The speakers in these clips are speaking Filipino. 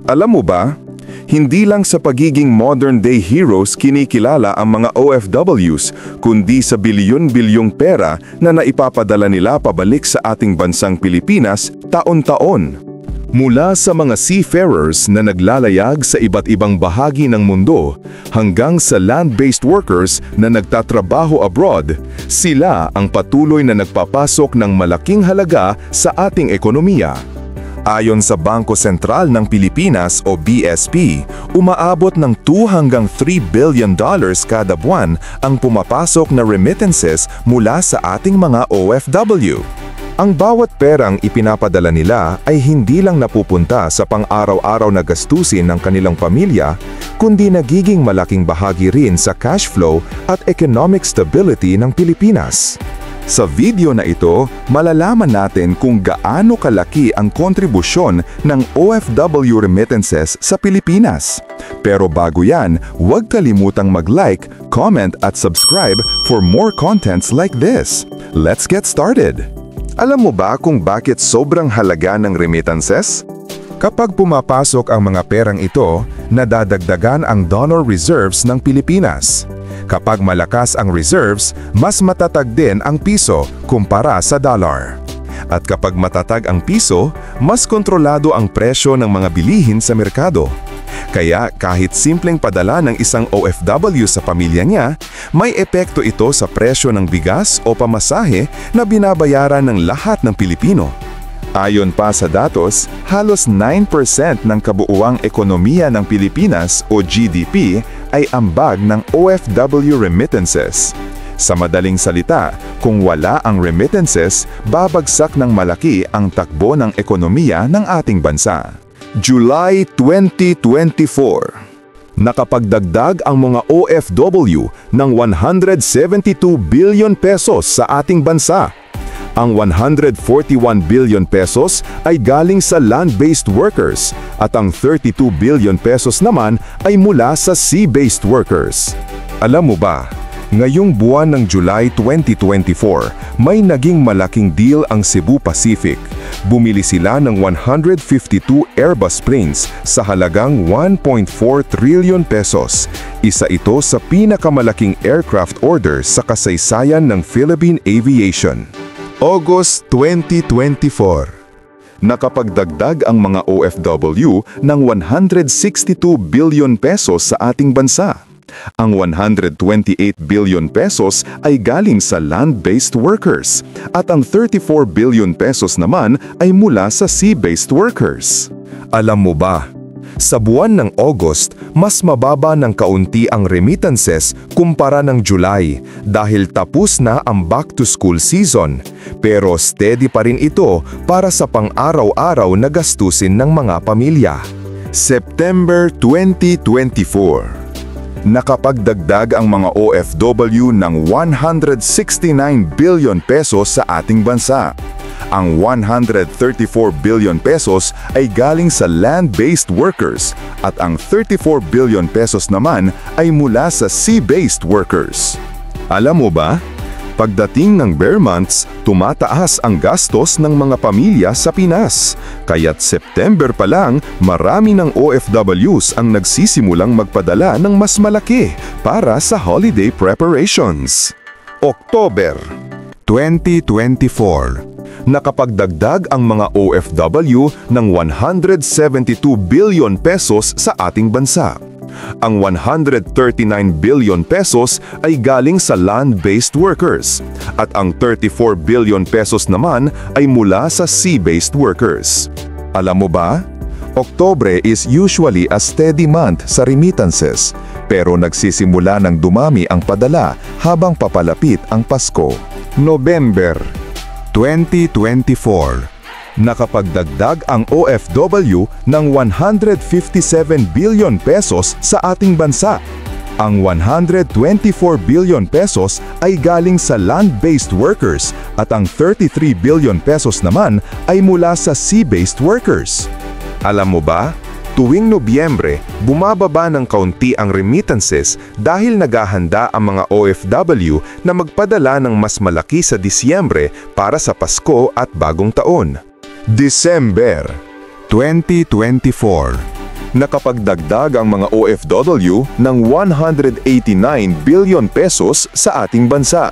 Alam mo ba, hindi lang sa pagiging modern-day heroes kinikilala ang mga OFWs, kundi sa bilyon-bilyong pera na naipapadala nila pabalik sa ating bansang Pilipinas taon-taon. Mula sa mga seafarers na naglalayag sa iba't ibang bahagi ng mundo hanggang sa land-based workers na nagtatrabaho abroad, sila ang patuloy na nagpapasok ng malaking halaga sa ating ekonomiya. Ayon sa Bangko Sentral ng Pilipinas o BSP, umaabot ng 2 hanggang 3 billion dollars kada buwan ang pumapasok na remittances mula sa ating mga OFW. Ang bawat perang ipinapadala nila ay hindi lang napupunta sa pang-araw-araw na gastusin ng kanilang pamilya, kundi nagiging malaking bahagi rin sa cash flow at economic stability ng Pilipinas. Sa video na ito, malalaman natin kung gaano kalaki ang kontribusyon ng OFW remittances sa Pilipinas. Pero bago yan, huwag kalimutang mag-like, comment at subscribe for more contents like this. Let's get started! Alam mo ba kung bakit sobrang halaga ng remittances? Kapag pumapasok ang mga perang ito, nadadagdagan ang dollar reserves ng Pilipinas. Kapag malakas ang reserves, mas matatag din ang piso kumpara sa dollar. At kapag matatag ang piso, mas kontrolado ang presyo ng mga bilihin sa merkado. Kaya kahit simpleng padala ng isang OFW sa pamilya niya, may epekto ito sa presyo ng bigas o pamasahe na binabayaran ng lahat ng Pilipino. Ayon pa sa datos, halos 9% ng kabuuang ekonomiya ng Pilipinas o GDP ay ambag ng OFW remittances. Sa madaling salita, kung wala ang remittances, babagsak ng malaki ang takbo ng ekonomiya ng ating bansa. July 2024. Nakapagdagdag ang mga OFW ng 172 billion pesos sa ating bansa. Ang 141 billion pesos ay galing sa land-based workers at ang 32 billion pesos naman ay mula sa sea-based workers. Alam mo ba, ngayong buwan ng July 2024, may naging malaking deal ang Cebu Pacific. Bumili sila ng 152 Airbus planes sa halagang 1.4 trillion pesos. Isa ito sa pinakamalaking aircraft order sa kasaysayan ng Philippine Aviation. August 2024. Nakapagdagdag ang mga OFW ng 162 billion pesos sa ating bansa. Ang 128 billion pesos ay galing sa land-based workers at ang 34 billion pesos naman ay mula sa sea-based workers. Alam mo ba, sa buwan ng August, mas mababa ng kaunti ang remittances kumpara ng July dahil tapos na ang back-to-school season. Pero steady pa rin ito para sa pang-araw-araw na gastusin ng mga pamilya. September 2024. Nakapagdagdag ang mga OFW ng 169 billion pesos sa ating bansa. Ang 134 billion pesos ay galing sa land-based workers at ang 34 billion pesos naman ay mula sa sea-based workers. Alam mo ba? Pagdating ng bare months, tumataas ang gastos ng mga pamilya sa Pinas. Kaya't September pa lang, marami ng OFWs ang nagsisimulang magpadala ng mas malaki para sa holiday preparations. October 2024. Nakapagdagdag ang mga OFW ng 172 billion pesos sa ating bansa. Ang 139 billion pesos ay galing sa land-based workers at ang 34 billion pesos naman ay mula sa sea-based workers. Alam mo ba? Oktubre is usually a steady month sa remittances, pero nagsisimula ng dumami ang padala habang papalapit ang Pasko. November 2024. Nakapagdagdag ang OFW ng 157 billion pesos sa ating bansa. Ang 124 billion pesos ay galing sa land-based workers at ang 33 billion pesos naman ay mula sa sea-based workers. Alam mo ba? Tuwing Nobyembre, bumababa ng kaunti ang remittances dahil naghahanda ang mga OFW na magpadala ng mas malaki sa Disyembre para sa Pasko at Bagong Taon. December 2024. Nakapagdagdag ang mga OFW ng 189 billion pesos sa ating bansa.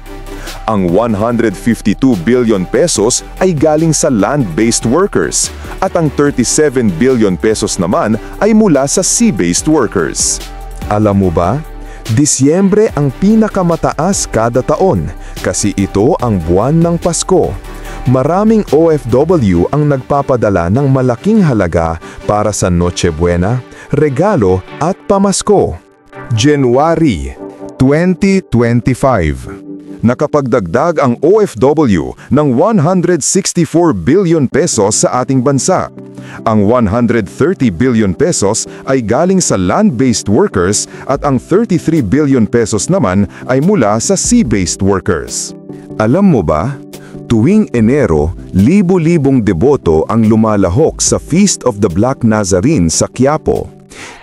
Ang 152 billion pesos ay galing sa land-based workers at ang 37 billion pesos naman ay mula sa sea-based workers. Alam mo ba? Disyembre ang pinakamataas kada taon kasi ito ang buwan ng Pasko. Maraming OFW ang nagpapadala ng malaking halaga para sa Noche Buena, regalo at pamasko. January 2025. Nakapagdagdag ang OFW ng 164 billion pesos sa ating bansa. Ang 130 billion pesos ay galing sa land-based workers at ang 33 billion pesos naman ay mula sa sea-based workers. Alam mo ba? Tuwing Enero, libo-libong deboto ang lumalahok sa Feast of the Black Nazarene sa Quiapo.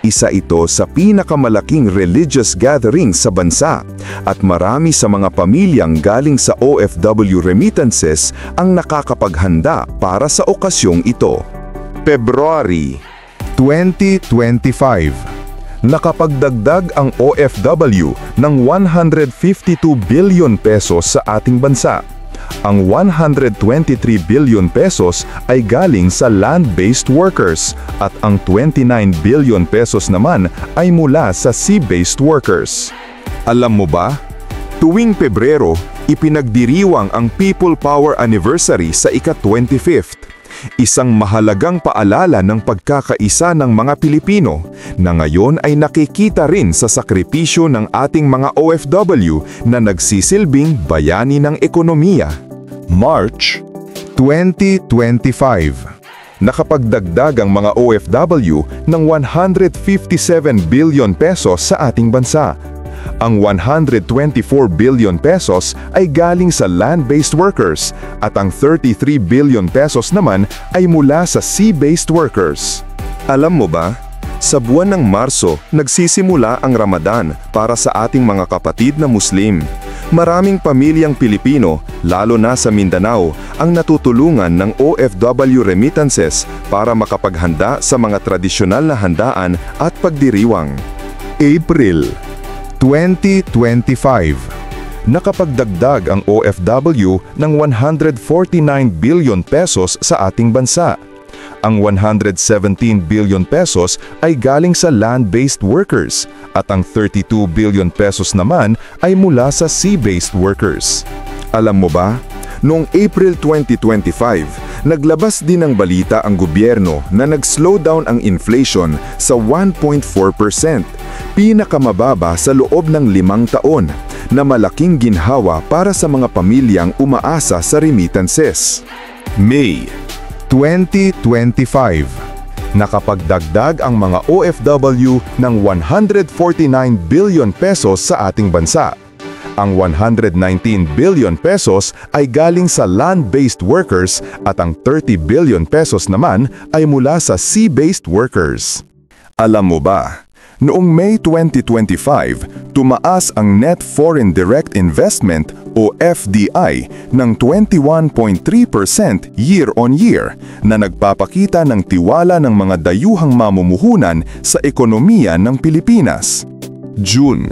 Isa ito sa pinakamalaking religious gathering sa bansa at marami sa mga pamilyang galing sa OFW remittances ang nakakapaghanda para sa okasyong ito. February 2025. Nakapagdagdag ang OFW ng 152 billion pesos sa ating bansa. Ang 123 billion pesos ay galing sa land-based workers at ang 29 billion pesos naman ay mula sa sea-based workers. Alam mo ba? Tuwing Pebrero, ipinagdiriwang ang People Power Anniversary sa ika-25th. Isang mahalagang paalala ng pagkakaisa ng mga Pilipino na ngayon ay nakikita rin sa sakripisyo ng ating mga OFW na nagsisilbing bayani ng ekonomiya. March 2025. Nakapagdagdag ang mga OFW ng 157 billion pesos sa ating bansa. Ang 124 billion pesos ay galing sa land-based workers at ang 33 billion pesos naman ay mula sa sea-based workers. Alam mo ba? Sa buwan ng Marso, nagsisimula ang Ramadan para sa ating mga kapatid na Muslim. Maraming pamilyang Pilipino, lalo na sa Mindanao, ang natutulungan ng OFW remittances para makapaghanda sa mga tradisyonal na handaan at pagdiriwang. April 2025. Nakapagdagdag ang OFW ng 149 billion pesos sa ating bansa. Ang 117 billion pesos ay galing sa land-based workers at ang 32 billion pesos naman ay mula sa sea-based workers. Alam mo ba? Noong April 2025, naglabas din ng balita ang gobyerno na nag-slow down ang inflation sa 1.4%, pinakamababa sa loob ng 5 taon, na malaking ginhawa para sa mga pamilyang umaasa sa remittances. May 2025. Nakapagdagdag ang mga OFW ng 149 billion pesos sa ating bansa. Ang 119 billion pesos ay galing sa land-based workers at ang 30 billion pesos naman ay mula sa sea-based workers. Alam mo ba? Noong May 2025, tumaas ang Net Foreign Direct Investment o FDI ng 21.3% year-on-year na nagpapakita ng tiwala ng mga dayuhang mamumuhunan sa ekonomiya ng Pilipinas. June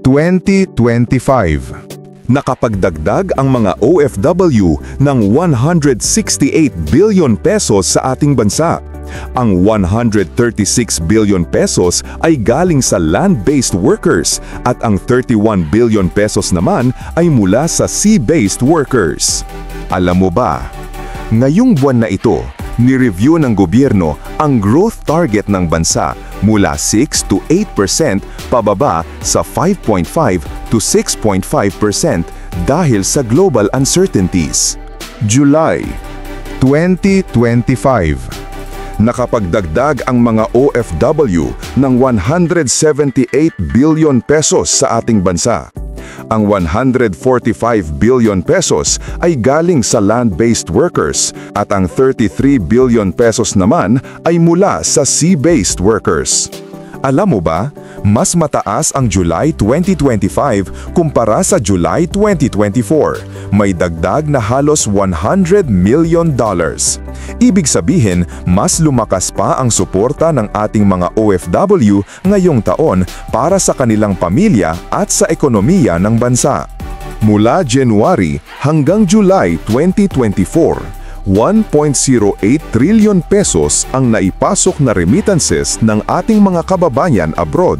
2025. Nakapagdagdag ang mga OFW ng 168 billion pesos sa ating bansa. Ang 136 billion pesos ay galing sa land-based workers at ang 31 billion pesos naman ay mula sa sea-based workers. Alam mo ba? Ngayong buwan na ito, ni-review ng gobyerno ang growth target ng bansa mula 6 to 8% pababa sa 5.5 to 6.5% dahil sa global uncertainties. July 2025. Nakapagdagdag ang mga OFW ng 178 billion pesos sa ating bansa. Ang 145 billion pesos ay galing sa land-based workers at ang 33 billion pesos naman ay mula sa sea-based workers. Alam mo ba, mas mataas ang July 2025 kumpara sa July 2024. May dagdag na halos $100 million. Ibig sabihin, mas lumakas pa ang suporta ng ating mga OFW ngayong taon para sa kanilang pamilya at sa ekonomiya ng bansa. Mula January hanggang July 2024, 1.08 trillion pesos ang naipasok na remittances ng ating mga kababayan abroad.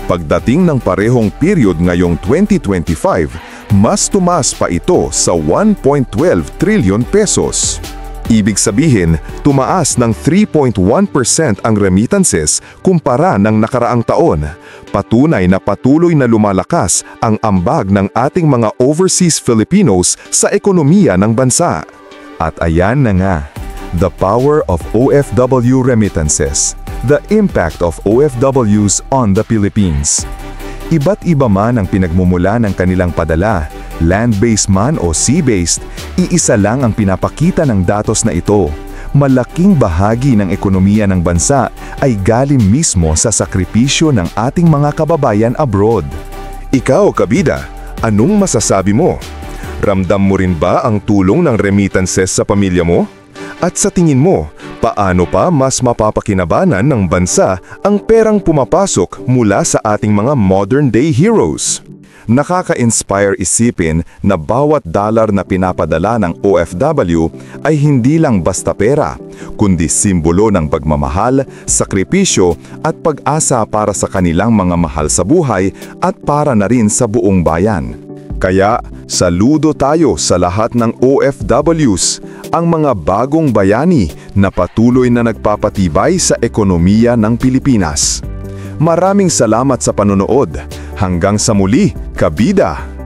Pagdating ng parehong period ngayong 2025, mas tumaas pa ito sa 1.12 trillion pesos. Ibig sabihin, tumaas ng 3.1% ang remittances kumpara ng nakaraang taon. Patunay na patuloy na lumalakas ang ambag ng ating mga overseas Filipinos sa ekonomiya ng bansa. At ayan na nga, the power of OFW remittances, the impact of OFWs on the Philippines. Iba't iba man ang pinagmumula ng kanilang padala, land-based man o sea-based, iisa lang ang pinapakita ng datos na ito. Malaking bahagi ng ekonomiya ng bansa ay galing mismo sa sakripisyo ng ating mga kababayan abroad. Ikaw, kabida, anong masasabi mo? Ramdam mo rin ba ang tulong ng remittances sa pamilya mo? At sa tingin mo, paano pa mas mapapakinabangan ng bansa ang perang pumapasok mula sa ating mga modern-day heroes? Nakaka-inspire isipin na bawat dollar na pinapadala ng OFW ay hindi lang basta pera, kundi simbolo ng pagmamahal, sakripisyo at pag-asa para sa kanilang mga mahal sa buhay at para na rin sa buong bayan. Kaya, saludo tayo sa lahat ng OFWs, ang mga bagong bayani na patuloy na nagpapatibay sa ekonomiya ng Pilipinas. Maraming salamat sa panonood. Hanggang sa muli, kabida!